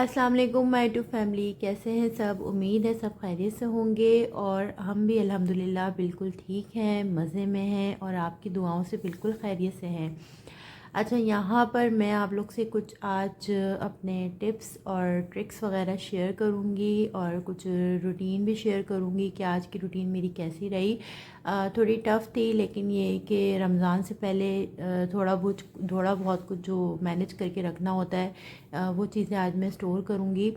अस्सलाम वालेकुम my to family. कैसे हैं सब? उम्मीद है सब खैरियत से होंगे और हम भी अल्हम्दुलिल्लाह बिल्कुल ठीक हैं, मज़े में हैं और आपकी दुआओं से बिल्कुल खैरियत से हैं। अच्छा, यहाँ पर मैं आप लोग से कुछ आज अपने टिप्स और ट्रिक्स वगैरह शेयर करूँगी और कुछ रूटीन भी शेयर करूँगी कि आज की रूटीन मेरी कैसी रही। थोड़ी टफ़ थी, लेकिन ये कि रमज़ान से पहले थोड़ा बहुत कुछ जो मैनेज करके रखना होता है, वो चीज़ें आज मैं स्टोर करूँगी।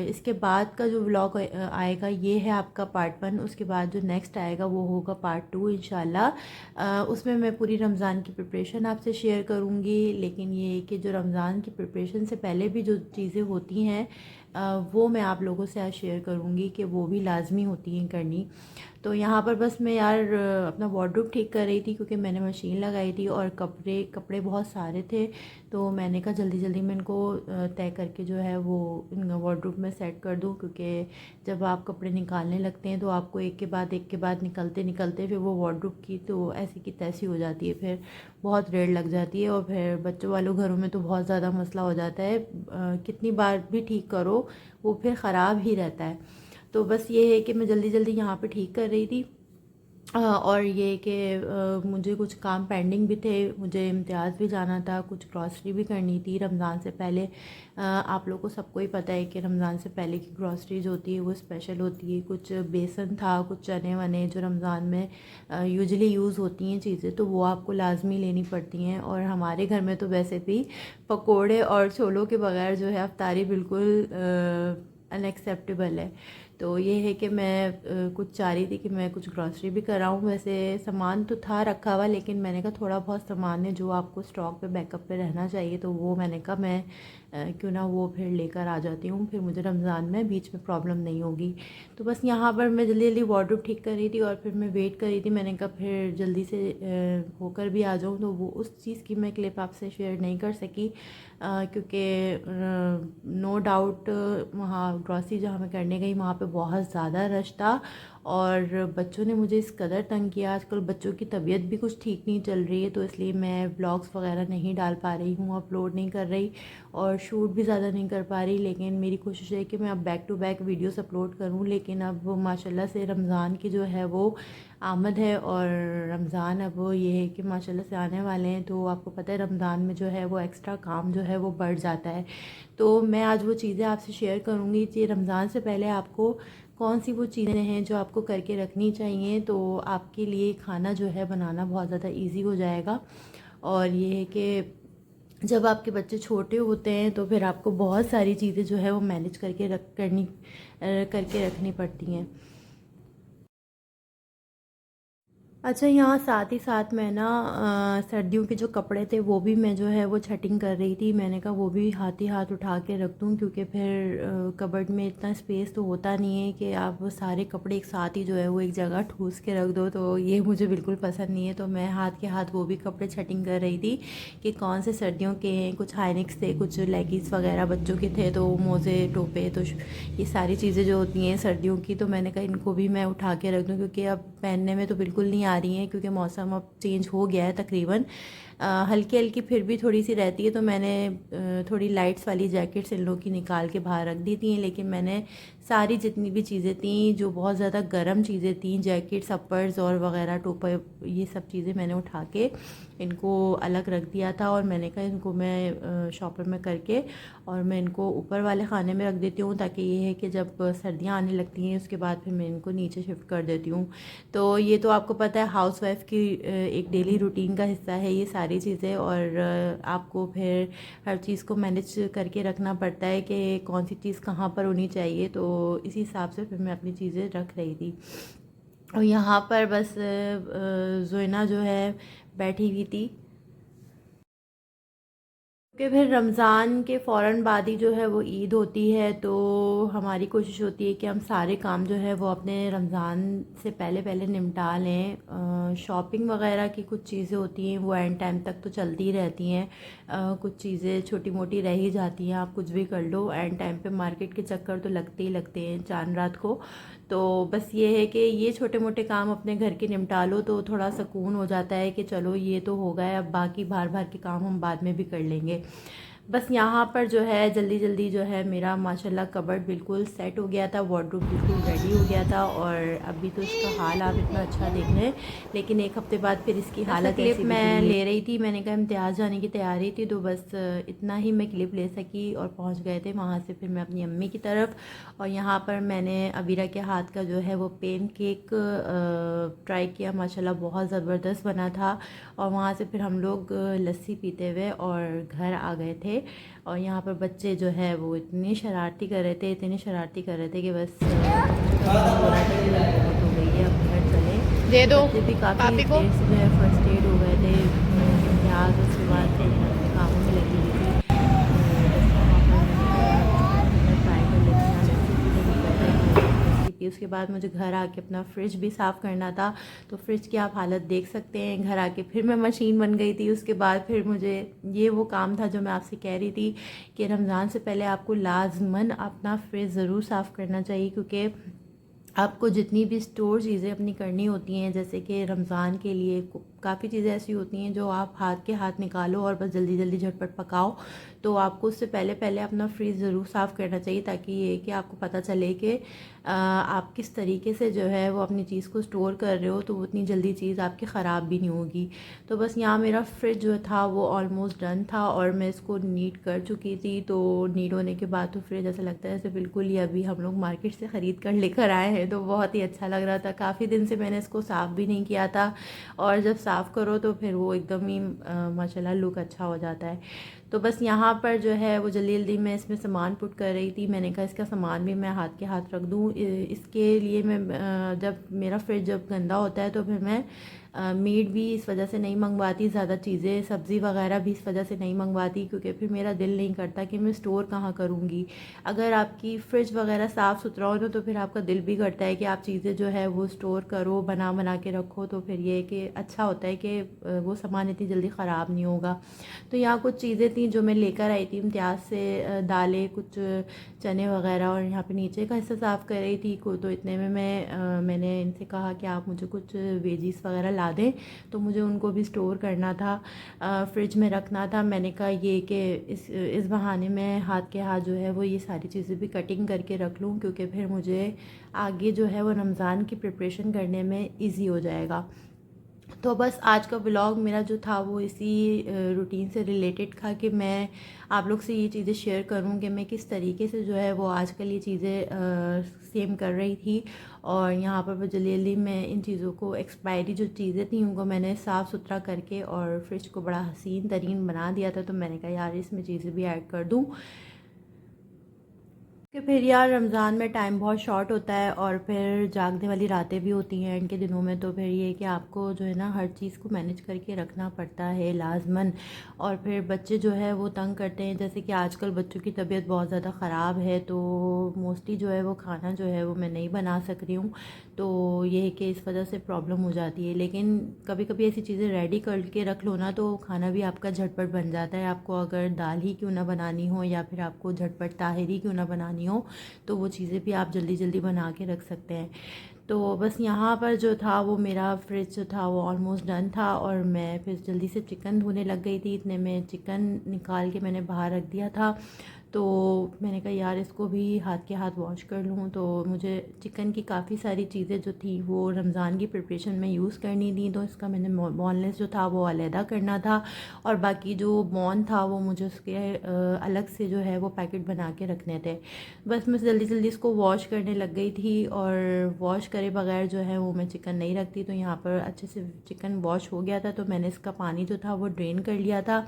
इसके बाद का जो व्लॉग आएगा ये है आपका पार्ट 1। उसके बाद जो नेक्स्ट आएगा वो होगा पार्ट 2 इंशाल्लाह। उसमें मैं पूरी रमज़ान की प्रिपरेशन आपसे शेयर करूँगी। लेकिन ये कि जो रमज़ान की प्रिपरेशन से पहले भी जो चीज़ें होती हैं वो मैं आप लोगों से आज शेयर करूँगी कि वो भी लाजमी होती हैं करनी। तो यहाँ पर बस मैं यार अपना वार्डरोब ठीक कर रही थी, क्योंकि मैंने मशीन लगाई थी और कपड़े बहुत सारे थे। तो मैंने कहा जल्दी जल्दी मैं इनको तय करके जो है वो इन वार्डरोब में सेट कर दूँ, क्योंकि जब आप कपड़े निकालने लगते हैं तो आपको एक के बाद निकलते निकलते फिर वो वार्डरोब की तो ऐसी की तैसी हो जाती है, फिर बहुत रेड़ लग जाती है और फिर बच्चों वालों घरों में तो बहुत ज़्यादा मसला हो जाता है। कितनी बार भी ठीक करो वो फिर ख़राब ही रहता है। तो बस ये है कि मैं जल्दी जल्दी यहाँ पे ठीक कर रही थी। और ये कि मुझे कुछ काम पेंडिंग भी थे, मुझे इम्तियाज़ भी जाना था, कुछ ग्रॉसरी भी करनी थी रमज़ान से पहले। आप लोगों को सबको ही पता है कि रमज़ान से पहले की ग्रॉसरी जो होती है वो स्पेशल होती है। कुछ बेसन था, कुछ चने वने जो रमज़ान में यूजुअली यूज़ होती हैं चीज़ें, तो वो आपको लाजमी लेनी पड़ती हैं। और हमारे घर में तो वैसे भी पकोड़े और छोलों के बगैर जो है अफ्तारी बिल्कुल अनएक्सेप्टेबल है। तो ये है कि मैं कुछ चाह रही थी कि मैं कुछ ग्रॉसरी भी कराऊँ। वैसे सामान तो था रखा हुआ, लेकिन मैंने कहा थोड़ा बहुत सामान है जो आपको स्टॉक पे बैकअप पे रहना चाहिए, तो वो मैंने कहा मैं क्यों ना वो फिर लेकर आ जाती हूँ, फिर मुझे रमज़ान में बीच में प्रॉब्लम नहीं होगी। तो बस यहाँ पर मैं जल्दी जल्दी वार्डरोब ठीक कर रही थी और फिर मैं वेट कर रही थी। मैंने कहा फिर जल्दी से होकर भी आ जाऊँ, तो वो उस चीज़ की मैं क्लिप आपसे शेयर नहीं कर सकी, क्योंकि नो डाउट वहाँ ग्रॉसरी जहाँ मैं करने गई वहाँ पे बहुत ज़्यादा रश था और बच्चों ने मुझे इस कदर तंग किया। आजकल बच्चों की तबीयत भी कुछ ठीक नहीं चल रही है, तो इसलिए मैं व्लॉग्स वगैरह नहीं डाल पा रही हूँ, अपलोड नहीं कर रही और शूट भी ज़्यादा नहीं कर पा रही। लेकिन मेरी कोशिश है कि मैं अब back to back videos upload करूँ। लेकिन अब माशाल्लाह से रमज़ान की जो है वो आमद है और रमज़ान अब ये है कि माशाल्लाह से आने वाले हैं, तो आपको पता है रमज़ान में जो है वो एक्स्ट्रा काम जो है वो बढ़ जाता है। तो मैं आज वो चीज़ें आपसे शेयर करूँगी कि रमज़ान से पहले आपको कौन सी वो चीज़ें हैं जो आपको करके रखनी चाहिए, तो आपके लिए खाना जो है बनाना बहुत ज़्यादा ईजी हो जाएगा। और ये है कि जब आपके बच्चे छोटे होते हैं तो फिर आपको बहुत सारी चीज़ें जो है वो मैनेज करके रखनी पड़ती हैं। अच्छा, यहाँ साथ ही साथ मैं ना सर्दियों के जो कपड़े थे वो भी मैं जो है वो छटिंग कर रही थी। मैंने कहा वो भी हाथ ही हाथ उठा के रख दूँ, क्योंकि फिर कबर्ड में इतना स्पेस तो होता नहीं है कि आप वो सारे कपड़े एक साथ ही जो है वो एक जगह ठूस के रख दो, तो ये मुझे बिल्कुल पसंद नहीं है। तो मैं हाथ के हाथ वो भी कपड़े छटिंग कर रही थी कि कौन से सर्दियों के हैं। कुछ हाइनिक्स थे, कुछ लेगिंग्स वगैरह बच्चों के थे, तो मोज़े टोपे, तो ये सारी चीज़ें जो होती हैं सर्दियों की, तो मैंने कहा इनको भी मैं उठा के रख दूँ, क्योंकि अब पहनने में तो बिल्कुल नहीं आ रही हैं, क्योंकि मौसम अब चेंज हो गया है तकरीबन। हल्की हल्की फिर भी थोड़ी सी रहती है, तो मैंने थोड़ी लाइट्स वाली जैकेट्स इन लोगों की निकाल के बाहर रख दी थी। लेकिन मैंने सारी जितनी भी चीज़ें थी जो बहुत ज़्यादा गर्म चीज़ें थी, जैकेट्स, अपर्स और वगैरह टोपर, ये सब चीज़ें मैंने उठा के इनको अलग रख दिया था। और मैंने कहा इनको मैं शॉपर में करके और मैं इनको ऊपर वाले खाने में रख देती हूँ, ताकि ये है कि जब सर्दियाँ आने लगती हैं उसके बाद फिर मैं इनको नीचे शिफ्ट कर देती हूँ। तो ये तो आपको पता है हाउसवाइफ की एक डेली रूटीन का हिस्सा है ये सारी चीज़ें, और आपको फिर हर चीज़ को मैनेज करके रखना पड़ता है कि कौन सी चीज़ कहाँ पर होनी चाहिए। तो इसी हिसाब से फिर मैं अपनी चीज़ें रख रही थी। और यहाँ पर बस जोइना जो है बैठी हुई थी, क्योंकि फिर रमज़ान के फ़ौरन बाद ही जो है वो ईद होती है। तो हमारी कोशिश होती है कि हम सारे काम जो है वो अपने रमज़ान से पहले पहले निपटा लें। शॉपिंग वगैरह की कुछ चीज़ें होती हैं वो एंड टाइम तक तो चलती ही रहती हैं। कुछ चीज़ें छोटी मोटी रह ही जाती हैं, आप कुछ भी कर लो, एंड टाइम पे मार्केट के चक्कर तो लगते ही लगते हैं चांद रात को। तो बस ये है कि ये छोटे मोटे काम अपने घर के निपटा लो तो थोड़ा सुकून हो जाता है कि चलो ये तो हो गया, अब बाकी बाहर बाहर के काम हम बाद में भी कर लेंगे। बस यहाँ पर जो है जल्दी जल्दी जो है मेरा माशाल्लाह कबर्ड बिल्कुल सेट हो गया था, वार्डरोब बिल्कुल रेडी हो गया था। और अभी तो इसका हाल आप इतना अच्छा देख रहे हैं, लेकिन एक हफ़्ते बाद फिर इसकी हालत क्लिप मैं ले रही थी। मैंने कहा इम्तियाज़ जाने की तैयारी थी, तो बस इतना ही मैं क्लिप ले सकी और पहुँच गए थे वहाँ से फिर मैं अपनी अम्मी की तरफ। और यहाँ पर मैंने अबीरा के हाथ का जो है वो पेन केक ट्राई किया, माशाल्लाह बहुत ज़बरदस्त बना था। और वहाँ से फिर हम लोग लस्सी पीते हुए और घर आ गए थे। और यहाँ पर बच्चे जो है वो इतनी शरारती कर रहे थे, इतनी शरारती कर रहे थे कि बस बहुत हो गई है, अब घर चले। दे दो बच्चे भी काफ़ी पापी को। देर से जो है फर्स्ट एड हो गए थे, इम्तियाज़ उसके बाद फिर अपने कामों में लगी हुई थी। उसके बाद मुझे घर आके अपना फ्रिज भी साफ़ करना था, तो फ्रिज की आप हालत देख सकते हैं। घर आके फिर मैं मशीन बन गई थी। उसके बाद फिर मुझे ये वो काम था जो मैं आपसे कह रही थी कि रमज़ान से पहले आपको लाजमन अपना फ्रिज ज़रूर साफ़ करना चाहिए, क्योंकि आपको जितनी भी स्टोर चीज़ें अपनी करनी होती हैं, जैसे कि रमज़ान के लिए काफ़ी चीज़ें ऐसी होती हैं जो आप हाथ के हाथ निकालो और बस जल्दी जल्दी झटपट पकाओ, तो आपको उससे पहले पहले अपना फ्रीज़ ज़रूर साफ़ करना चाहिए, ताकि ये कि आपको पता चले कि आप किस तरीके से जो है वो अपनी चीज़ को स्टोर कर रहे हो, तो उतनी जल्दी चीज़ आपकी ख़राब भी नहीं होगी। तो बस यहाँ मेरा फ्रिज जो था वो ऑलमोस्ट डन था और मैं इसको नीट कर चुकी थी। तो नीट होने के बाद तो फ्रिज ऐसा लगता है जैसे बिल्कुल ही अभी हम लोग मार्केट से ख़रीद कर लेकर आए हैं, तो बहुत ही अच्छा लग रहा था। काफ़ी दिन से मैंने इसको साफ़ भी नहीं किया था, और जब साफ़ करो तो फिर वो एकदम ही माशाल्लाह लुक अच्छा हो जाता है। तो बस यहाँ पर जो है वो जल्दी जल्दी मैं इसमें सामान पुट कर रही थी। मैंने कहा इसका सामान भी मैं हाथ के हाथ रख दूँ। इसके लिए मैं जब मेरा फ्रिज जब गंदा होता है तो फिर मैं मीट भी इस वजह से नहीं मंगवाती, ज़्यादा चीज़ें सब्ज़ी वगैरह भी इस वजह से नहीं मंगवाती, क्योंकि फिर मेरा दिल नहीं करता कि मैं स्टोर कहाँ करूँगी। अगर आपकी फ्रिज वगैरह साफ़ सुथरा हो तो फिर आपका दिल भी करता है कि आप चीज़ें जो है वो स्टोर करो, बना बना के रखो, तो फिर ये कि अच्छा होता है कि वो सामान इतनी जल्दी ख़राब नहीं होगा। तो यहाँ कुछ चीज़ें थी जो मैं लेकर आई थी इम्तियाज़ से, दालें, कुछ चने वगैरह, और यहाँ पे नीचे का हिस्सा साफ़ कर रही थी को। तो इतने में मैंने इनसे कहा कि आप मुझे कुछ वेजीज़ वगैरह ला दें, तो मुझे उनको भी स्टोर करना था, फ्रिज में रखना था। मैंने कहा ये कि इस बहाने में हाथ के हाथ जो है वो ये सारी चीज़ें भी कटिंग करके रख लूँ, क्योंकि फिर मुझे आगे जो है वो रमज़ान की प्रिपरेशन करने में ईज़ी हो जाएगा। तो बस आज का व्लॉग मेरा जो था वो इसी रूटीन से रिलेटेड था कि मैं आप लोग से ये चीज़ें शेयर करूं कि मैं किस तरीके से जो है वो आजकल ये चीज़ें सेम कर रही थी। और यहाँ पर जल्दी जल्दी मैं इन चीज़ों को, एक्सपायरी जो चीज़ें थी उनको मैंने साफ़ सुथरा करके और फ्रिज को बड़ा हसीन तरीन बना दिया था। तो मैंने कहा यार इसमें चीज़ें भी ऐड कर दूँ, कि फिर यार रमज़ान में टाइम बहुत शॉर्ट होता है और फिर जागने वाली रातें भी होती हैं इनके दिनों में। तो फिर ये कि आपको जो है ना हर चीज़ को मैनेज करके रखना पड़ता है लाजमन। और फिर बच्चे जो है वो तंग करते हैं, जैसे कि आजकल बच्चों की तबीयत बहुत ज़्यादा ख़राब है, तो मोस्टली जो है वो खाना जो है वो मैं नहीं बना सक रही हूँ। तो ये है कि इस वजह से प्रॉब्लम हो जाती है, लेकिन कभी कभी ऐसी चीज़ें रेडी करके रख लो ना तो खाना भी आपका झटपट बन जाता है। आपको अगर दाल ही क्यों ना बनानी हो या फिर आपको झटपट ताहिरी क्यों ना बनानी हो, तो वो चीज़ें भी आप जल्दी जल्दी बना के रख सकते हैं। तो बस यहाँ पर जो था वो मेरा फ्रिज जो था वो ऑलमोस्ट डन था, और मैं फिर जल्दी से चिकन धोने लग गई थी। इतने में चिकन निकाल के मैंने बाहर रख दिया था। तो मैंने कहा यार इसको भी हाथ के हाथ वॉश कर लूँ। तो मुझे चिकन की काफ़ी सारी चीज़ें जो थी वो रमज़ान की प्रिपरेशन में यूज़ करनी थी, तो इसका मैंने बोनलेस जो था वो अलहदा करना था, और बाकी जो बोन था वो मुझे उसके अलग से जो है वो पैकेट बना के रखने थे। बस मैं जल्दी जल्दी इसको वॉश करने लग गई थी, और वॉश करे बगैर जो है वो मैं चिकन नहीं रखती। तो यहाँ पर अच्छे से चिकन वॉश हो गया था, तो मैंने इसका पानी जो था वो ड्रेन कर लिया था,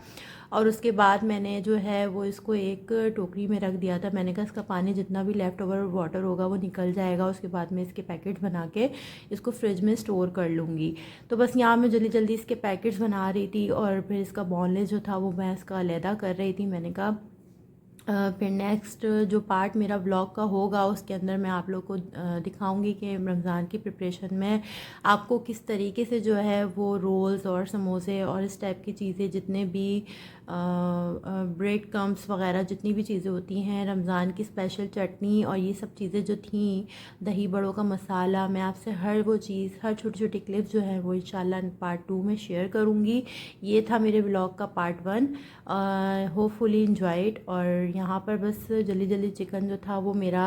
और उसके बाद मैंने जो है वो इसको एक टोकरी में रख दिया था। मैंने कहा इसका पानी जितना भी लेफ़्ट ओवर वाटर होगा वो निकल जाएगा, उसके बाद मैं इसके पैकेट बना के इसको फ्रिज में स्टोर कर लूँगी। तो बस यहाँ मैं जल्दी जल्दी इसके पैकेट्स बना रही थी, और फिर इसका बोनलेस जो था वो मैं इसका अलहदा कर रही थी। मैंने कहा फिर नेक्स्ट जो पार्ट मेरा व्लॉग का होगा उसके अंदर मैं आप लोग को दिखाऊंगी कि रमज़ान की प्रिपरेशन में आपको किस तरीके से जो है वो रोल्स और समोसे और इस टाइप की चीज़ें जितने भी ब्रेड क्रम्स वगैरह जितनी भी चीज़ें होती हैं, रमज़ान की स्पेशल चटनी और ये सब चीज़ें जो थी, दही बड़ों का मसाला, मैं आपसे हर वो चीज़, हर छोटी छोटी क्लिप्स जो है वो इंशाल्लाह पार्ट 2 में शेयर करूँगी। ये था मेरे व्लॉग का पार्ट 1। Hopefully enjoyed. और यहाँ पर बस जल्दी जल्दी चिकन जो था वो मेरा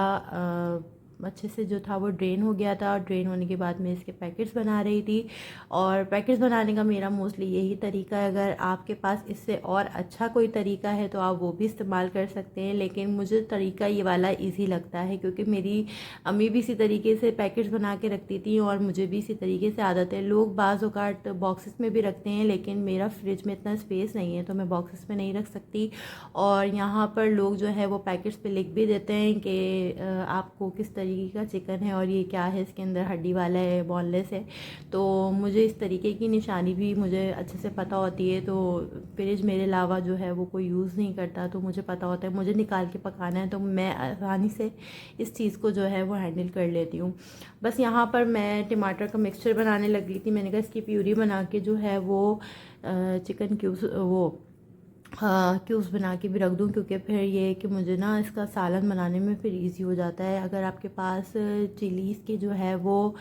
अच्छे से जो था वो ड्रेन हो गया था। ड्रेन होने के बाद मैं इसके पैकेट्स बना रही थी। और पैकेट्स बनाने का मेरा मोस्टली यही तरीका है। अगर आपके पास इससे और अच्छा कोई तरीका है तो आप वो भी इस्तेमाल कर सकते हैं, लेकिन मुझे तरीका ये वाला इजी लगता है, क्योंकि मेरी अम्मी भी इसी तरीके से पैकेट्स बना के रखती थी और मुझे भी इसी तरीके से आदत है। लोग बाज़ औक़ात बॉक्सेस में भी रखते हैं, लेकिन मेरा फ्रिज में इतना स्पेस नहीं है तो मैं बॉक्सेस में नहीं रख सकती। और यहाँ पर लोग जो है वो पैकेट्स पे लिख भी देते हैं कि आपको किस तरीके का चिकन है और ये क्या है, इसके अंदर हड्डी वाला है, बोनलेस है। तो मुझे इस तरीके की निशानी भी मुझे अच्छे से पता होती है। तो फ्रिज मेरे अलावा जो है वो कोई यूज़ नहीं करता, तो मुझे पता होता है मुझे निकाल के पकाना है, तो मैं आसानी से इस चीज़ को जो है वो हैंडल कर लेती हूँ। बस यहाँ पर मैं टमाटर का मिक्सचर बनाने लगी थी। मैंने कहा इसकी प्यूरी बना के जो है वो चिकन क्यूब्स वो क्यूब्स बना के भी रख दूँ, क्योंकि फिर ये है कि मुझे ना इसका सालन बनाने में फिर इजी हो जाता है। अगर आपके पास चिलीज़ के जो है वो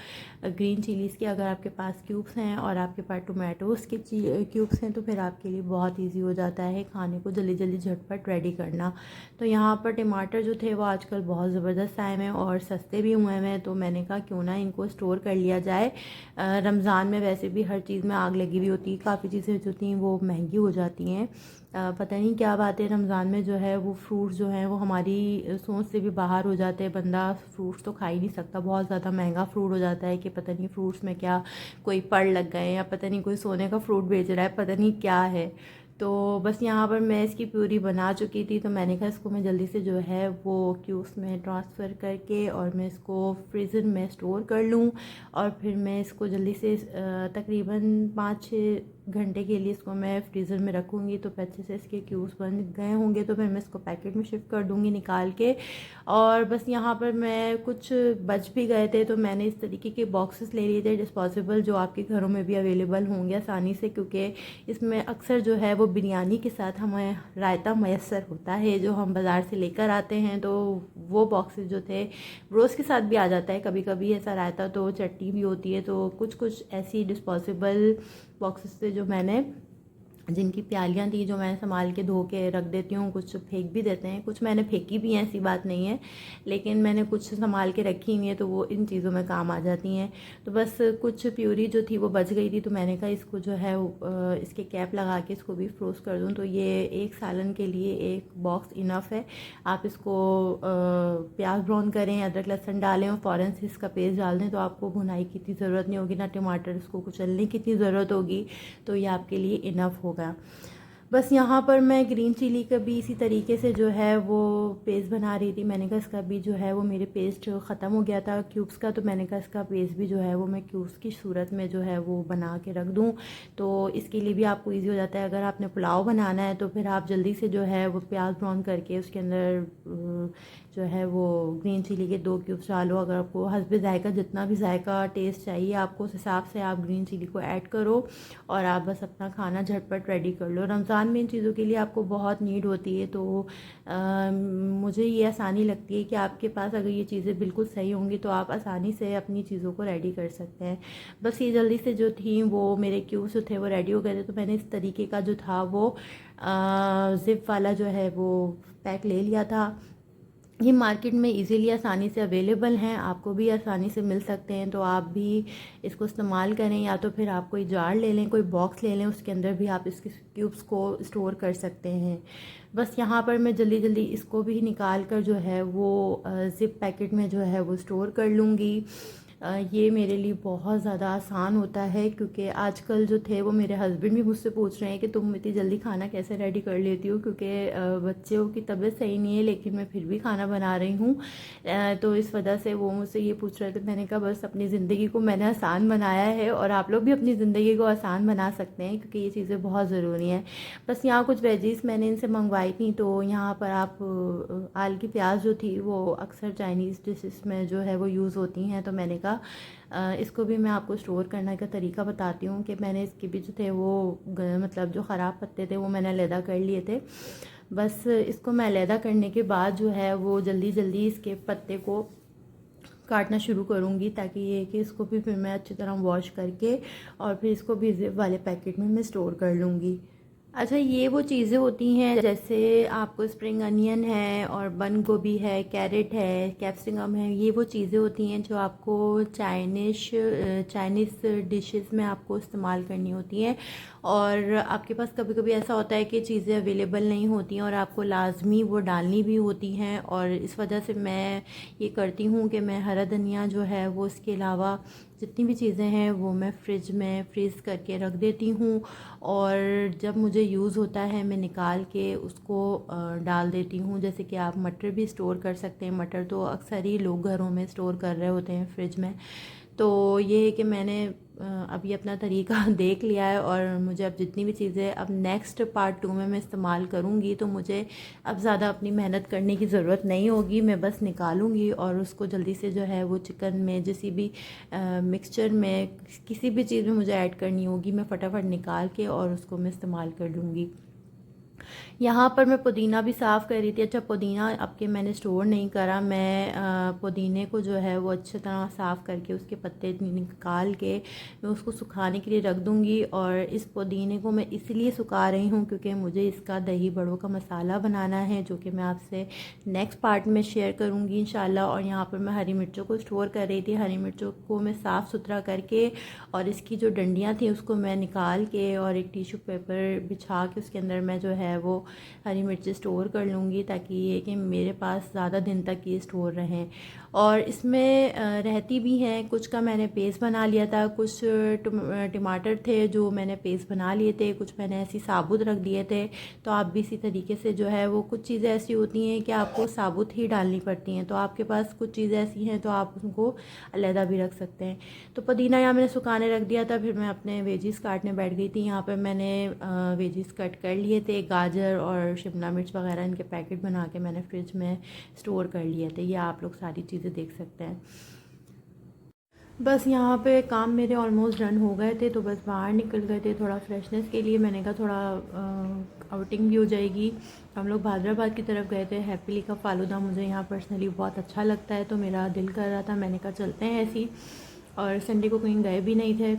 ग्रीन चिलीज़ के अगर आपके पास क्यूब्स हैं और आपके पास टोमेटोज़ के क्यूब्स हैं तो फिर आपके लिए बहुत इजी हो जाता है खाने को जल्दी जल्दी झटपट रेडी करना। तो यहाँ पर टमाटर जो थे वो आजकल बहुत ज़बरदस्त आए हैं और सस्ते भी हुए हैं, तो मैंने कहा क्यों ना इनको स्टोर कर लिया जाए। रमज़ान में वैसे भी हर चीज़ में आग लगी हुई होती है, काफ़ी चीज़ें जो थी वो महंगी हो जाती हैं। पता नहीं क्या बात है, रमज़ान में जो है वो फ्रूट्स जो हैं वो हमारी सोच से भी बाहर हो जाते हैं। बंदा फ्रूट्स तो खा ही नहीं सकता, बहुत ज़्यादा महंगा फ्रूट हो जाता है कि पता नहीं फ्रूट्स में क्या कोई पड़ लग गए, या पता नहीं कोई सोने का फ्रूट बेच रहा है, पता नहीं क्या है। तो बस यहाँ पर मैं इसकी प्यूरी बना चुकी थी, तो मैंने कहा इसको मैं जल्दी से जो है वो क्यूब्स में ट्रांसफ़र करके और मैं इसको फ्रीज़र में स्टोर कर लूँ। और फिर मैं इसको जल्दी से तकरीबन 5-6 घंटे के लिए इसको मैं फ्रीज़र में रखूँगी। तो अच्छे से इसके क्यूब्स बन गए होंगे तो फिर मैं इसको पैकेट में शिफ्ट कर दूँगी निकाल के। और बस यहाँ पर मैं कुछ बच भी गए थे तो मैंने इस तरीके के बॉक्सेस ले लिए थे डिस्पोजेबल, जो आपके घरों में भी अवेलेबल होंगे आसानी से, क्योंकि इसमें अक्सर जो है वो बिरयानी के साथ हमें रायता मैसर होता है जो हम बाज़ार से लेकर आते हैं। तो वो बॉक्सेस जो थे रोज़ के साथ भी आ जाता है कभी कभी ऐसा रायता, तो चटनी भी होती है। तो कुछ कुछ ऐसी डिस्पोजेबल बॉक्सेस थे जो मैंने, जिनकी प्यालियाँ थी जो मैं संभाल के धो के रख देती हूँ, कुछ फेंक भी देते हैं, कुछ मैंने फेंकी भी हैं, ऐसी बात नहीं है, लेकिन मैंने कुछ संभाल के रखी हुई है तो वो इन चीज़ों में काम आ जाती हैं। तो बस कुछ प्यूरी जो थी वो बच गई थी, तो मैंने कहा इसको जो है इसके कैप लगा के इसको भी फ्रोज़ कर दूँ। तो ये एक सालन के लिए एक बॉक्स इनफ है। आप इसको प्याज ब्राउन करें, अदरक लहसुन डालें और फ़ौरन से इसका पेस्ट डाल दें, तो आपको भुनाई की इतनी ज़रूरत नहीं होगी, ना टमाटर इसको कुचलने की इतनी ज़रूरत होगी, तो ये आपके लिए इनफ होगा। बस यहाँ पर मैं ग्रीन चिली का भी इसी तरीके से जो है वो पेस्ट बना रही थी। मैंने कहा इसका भी जो है वो मेरे पेस्ट ख़त्म हो गया था क्यूब्स का, तो मैंने कहा इसका पेस्ट भी जो है वो मैं क्यूब्स की सूरत में जो है वो बना के रख दूँ। तो इसके लिए भी आपको ईजी हो जाता है। अगर आपने पुलाव बनाना है तो फिर आप जल्दी से जो है वो प्याज ब्राउन करके उसके अंदर जो है वो ग्रीन चिली के 2 क्यूब्स डालो। अगर आपको हस्बे जायका जितना भी जायका टेस्ट चाहिए आपको उस हिसाब से आप ग्रीन चिली को ऐड करो और आप बस अपना खाना झटपट रेडी कर लो। रमज़ान में इन चीज़ों के लिए आपको बहुत नीड होती है, तो मुझे ये आसानी लगती है कि आपके पास अगर ये चीज़ें बिल्कुल सही होंगी तो आप आसानी से अपनी चीज़ों को रेडी कर सकते हैं। बस ये जल्दी से जो थी वो मेरे क्यूब्स जो थे वो रेडी हो गए थे, तो मैंने इस तरीके का जो था वो ज़िप वाला जो है वो पैक ले लिया था। ये मार्केट में इजीली आसानी से अवेलेबल हैं, आपको भी आसानी से मिल सकते हैं, तो आप भी इसको इस्तेमाल करें। या तो फिर आप कोई जार ले लें, कोई बॉक्स ले लें, उसके अंदर भी आप इसके क्यूब्स को स्टोर कर सकते हैं। बस यहाँ पर मैं जल्दी जल्दी इसको भी निकाल कर जो है वो ज़िप पैकेट में जो है वो स्टोर कर लूँगी। ये मेरे लिए बहुत ज़्यादा आसान होता है, क्योंकि आजकल जो थे वो मेरे हस्बैंड भी मुझसे पूछ रहे हैं कि तुम इतनी जल्दी खाना कैसे रेडी कर लेती हो, क्योंकि बच्चों की तबीयत सही नहीं है लेकिन मैं फिर भी खाना बना रही हूँ। तो इस वजह से वो मुझसे ये पूछ रहे थे। मैंने कहा बस अपनी ज़िंदगी को मैंने आसान बनाया है और आप लोग भी अपनी ज़िंदगी को आसान बना सकते हैं, क्योंकि ये चीज़ें बहुत ज़रूरी हैं। बस यहाँ कुछ वेजीज़ मैंने इनसे मंगवाई थी, तो यहाँ पर आप आल की प्याज जो थी वो अक्सर चाइनीज़ डिशेस में जो है वो यूज़ होती हैं, तो मैंने कहा का। इसको भी मैं आपको स्टोर करने का तरीका बताती हूँ कि मैंने इसके भी जो थे वो मतलब जो ख़राब पत्ते थे वो मैंने अलहदा कर लिए थे। बस इसको मैं अलहदा करने के बाद जो है वो जल्दी जल्दी इसके पत्ते को काटना शुरू करूँगी, ताकि ये कि इसको भी फिर मैं अच्छी तरह वॉश करके और फिर इसको भी ज़िप वाले पैकेट में मैं स्टोर कर लूँगी। अच्छा, ये वो चीज़ें होती हैं जैसे आपको स्प्रिंग अनियन है और बंद गोभी है, कैरेट है, कैप्सिकम है, ये वो चीज़ें होती हैं जो आपको चाइनीज़ डिशेस में आपको इस्तेमाल करनी होती हैं। और आपके पास कभी कभी ऐसा होता है कि चीज़ें अवेलेबल नहीं होती हैं और आपको लाजमी वो डालनी भी होती हैं, और इस वजह से मैं ये करती हूँ कि मैं हरा धनिया जो है वो इसके अलावा जितनी भी चीज़ें हैं वो मैं फ्रिज में फ्रीज़ करके रख देती हूँ, और जब मुझे यूज़ होता है मैं निकाल के उसको डाल देती हूँ। जैसे कि आप मटर भी स्टोर कर सकते हैं, मटर तो अक्सर ही लोग घरों में स्टोर कर रहे होते हैं फ्रिज में। तो ये है कि मैंने अभी अपना तरीका देख लिया है, और मुझे अब जितनी भी चीज़ें अब नेक्स्ट पार्ट 2 में मैं इस्तेमाल करूँगी तो मुझे अब ज़्यादा अपनी मेहनत करने की ज़रूरत नहीं होगी। मैं बस निकालूँगी और उसको जल्दी से जो है वो चिकन में किसी भी मिक्सचर में किसी भी चीज़ में मुझे ऐड करनी होगी, मैं फटाफट निकाल के और उसको मैं इस्तेमाल कर लूँगी। यहाँ पर मैं पुदीना भी साफ़ कर रही थी। अच्छा, पुदीना अब के मैंने स्टोर नहीं करा, मैं पुदीने को जो है वो अच्छी तरह साफ़ करके उसके पत्ते निकाल के मैं उसको सुखाने के लिए रख दूँगी। और इस पुदीने को मैं इसलिए सुखा रही हूँ क्योंकि मुझे इसका दही बड़ों का मसाला बनाना है, जो कि मैं आपसे नेक्स्ट पार्ट में शेयर करूँगी इंशाल्लाह। और यहाँ पर मैं हरी मिर्चों को स्टोर कर रही थी। हरी मिर्चों को मैं साफ़ सुथरा करके और इसकी जो डंडियाँ थी उसको मैं निकाल के और एक टिश्यू पेपर बिछा के उसके अंदर मैं जो है वो हरी मिर्ची स्टोर कर लूँगी, ताकि ये कि मेरे पास ज़्यादा दिन तक ये स्टोर रहें। और इसमें रहती भी हैं, कुछ का मैंने पेस्ट बना लिया था, कुछ टमाटर थे जो मैंने पेस्ट बना लिए थे, कुछ मैंने ऐसी साबुत रख दिए थे। तो आप भी इसी तरीके से जो है वो कुछ चीज़ें ऐसी होती हैं कि आपको साबुत ही डालनी पड़ती हैं, तो आपके पास कुछ चीज़ें ऐसी हैं तो आप उनको अलहदा भी रख सकते हैं। तो पुदीना यहाँ मैंने सुखाने रख दिया था, फिर मैं अपने वेजिस काटने बैठ गई थी। यहाँ पर मैंने वेजिस कट कर लिए थे, गाजर और शिमला मिर्च वगैरह इनके पैकेट बना के मैंने फ्रिज में स्टोर कर लिए थे। ये आप लोग सारी चीज़ें देख सकते हैं। बस यहाँ पे काम मेरे ऑलमोस्ट डन हो गए थे, तो बस बाहर निकल गए थे थोड़ा फ्रेशनेस के लिए। मैंने कहा थोड़ा आउटिंग भी हो जाएगी। हम लोग हैदराबाद की तरफ गए थे। हैप्पीली का फ़ालूदा मुझे यहाँ पर्सनली बहुत अच्छा लगता है, तो मेरा दिल कर रहा था, मैंने कहा चलते हैं ऐसे ही। और संडे को कहीं गए भी नहीं थे,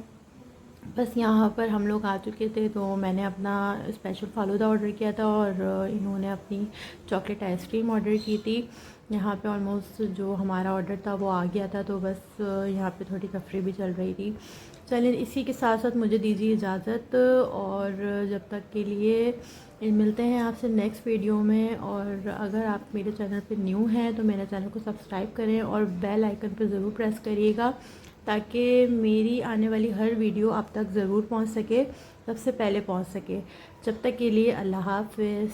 बस यहाँ पर हम लोग आ चुके थे। तो मैंने अपना स्पेशल फ़ालूदा ऑर्डर किया था और इन्होंने अपनी चॉकलेट आइसक्रीम ऑर्डर की थी। यहाँ पे ऑलमोस्ट जो हमारा ऑर्डर था वो आ गया था, तो बस यहाँ पे थोड़ी तफरी भी चल रही थी। चलिए, इसी के साथ साथ मुझे दीजिए इजाज़त, और जब तक के लिए मिलते हैं आपसे नेक्स्ट वीडियो में। और अगर आप मेरे चैनल पे न्यू हैं तो मेरे चैनल को सब्सक्राइब करें और बेल आइकन पर ज़रूर प्रेस करिएगा, ताकि मेरी आने वाली हर वीडियो आप तक ज़रूर पहुंच सके, सबसे पहले पहुंच सके। जब तक के लिए अल्लाह हाफ़िज़।